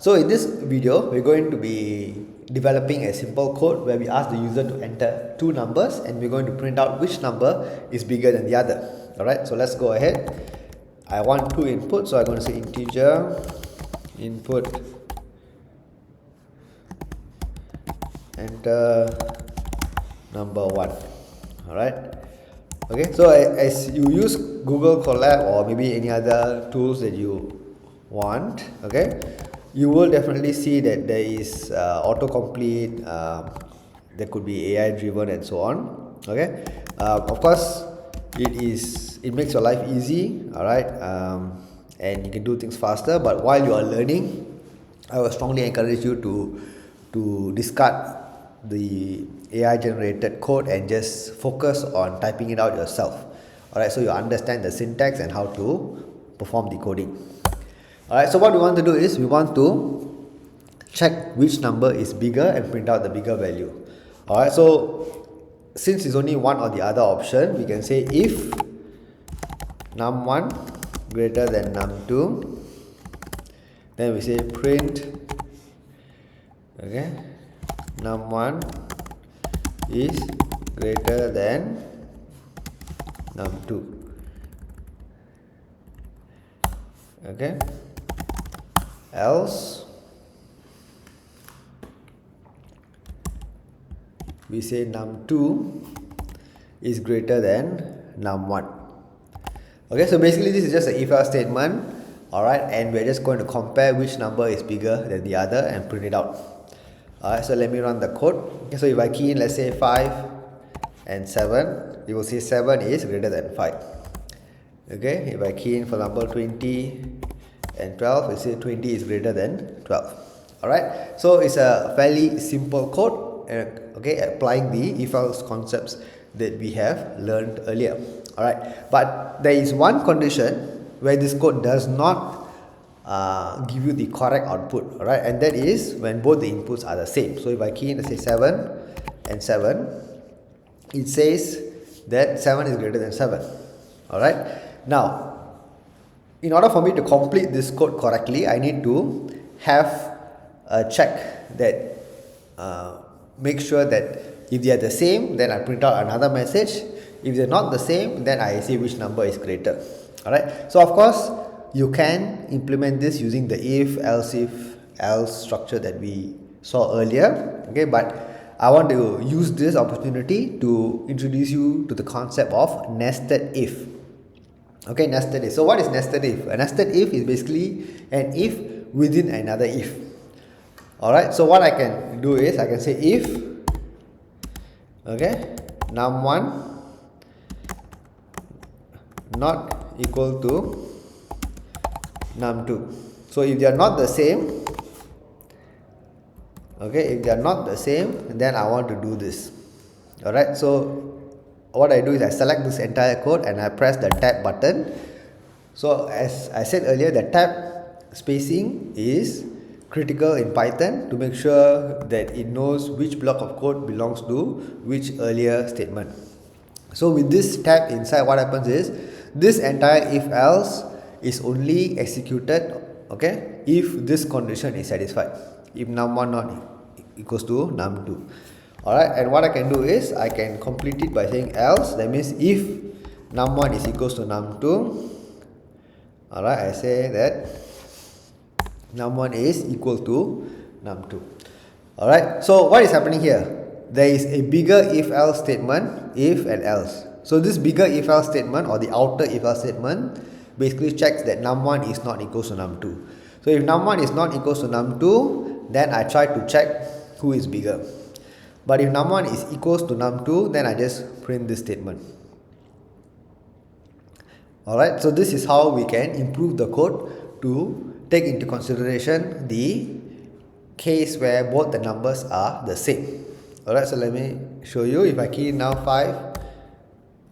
So in this video, we're going to be developing a simple code where we ask the user to enter two numbers and we're going to print out which number is bigger than the other. Alright, so let's go ahead. I want two inputs, so I'm going to say integer input enter number 1. Alright, okay, so as you use Google Colab or maybe any other tools that you want, okay, you will definitely see that there is autocomplete, there could be AI driven and so on. Okay, of course it makes your life easy, alright, and you can do things faster, but while you are learning, I will strongly encourage you to discard the AI generated code and just focus on typing it out yourself. Alright, so you understand the syntax and how to perform the coding. Alright, so what we want to do is we want to check which number is bigger and print out the bigger value. Alright, so since it's only one or the other option, we can say if num1 greater than num2, then we say print, okay, num1 is greater than num2, okay, else we say num2 is greater than num1. Okay, so basically this is just an if-else statement, alright, and we're just going to compare which number is bigger than the other and print it out. Alright, so let me run the code. Okay, so if I key in, let's say 5 and 7, you will see 7 is greater than 5. Okay, if I key in, for example, 20 and 12, you see 20 is greater than 12. Alright, so it's a fairly simple code, okay, applying the if-else concepts that we have learned earlier. Alright, but there is one condition where this code does not give you the correct output, alright, and that is when both the inputs are the same. So if I key in, let's say 7 and 7, it says that 7 is greater than 7. Alright, now in order for me to complete this code correctly, I need to have a check that make sure that if they are the same, then I print out another message. If they're not the same, then I see which number is greater. Alright, so of course you can implement this using the if, else structure that we saw earlier, okay, but I want to use this opportunity to introduce you to the concept of nested if. Okay, nested if. So what is nested if? A nested if is basically an if within another if. Alright, so what I can do is I can say if, okay, num1 not equal to num2. So if they are not the same, okay, if they are not the same, then I want to do this. Alright, so what I do is I select this entire code and I press the tab button. So as I said earlier, the tab spacing is critical in Python to make sure that it knows which block of code belongs to which earlier statement. So with this tab inside, what happens is this entire if else is only executed, okay, if this condition is satisfied, if num1 not equals to num2. Alright, and what I can do is I can complete it by saying else. That means if num1 is equals to num2, alright, I say that num1 is equal to num2. Alright, so what is happening here? There is a bigger if else statement, if and else. So this bigger if else statement or the outer if else statement basically checks that num1 is not equals to num2. So if num1 is not equals to num2, then I try to check who is bigger. But if num1 is equals to num2, then I just print this statement. Alright, so this is how we can improve the code to take into consideration the case where both the numbers are the same. Alright, so let me show you. If I key in now 5,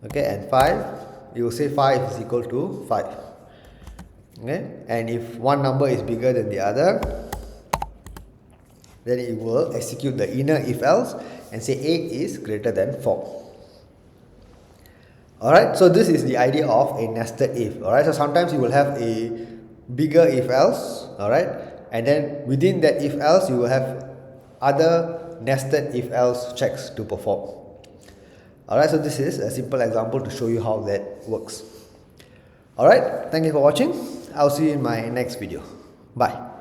okay, and 5, you will say 5 is equal to 5. Okay, and if one number is bigger than the other, then it will execute the inner if else and say 8 is greater than 4. Alright, so this is the idea of a nested if. Alright, so sometimes you will have a bigger if else, alright, and then within that if else you will have other nested if else checks to perform. Alright, so this is a simple example to show you how that works. Alright, thank you for watching. I'll see you in my next video. Bye.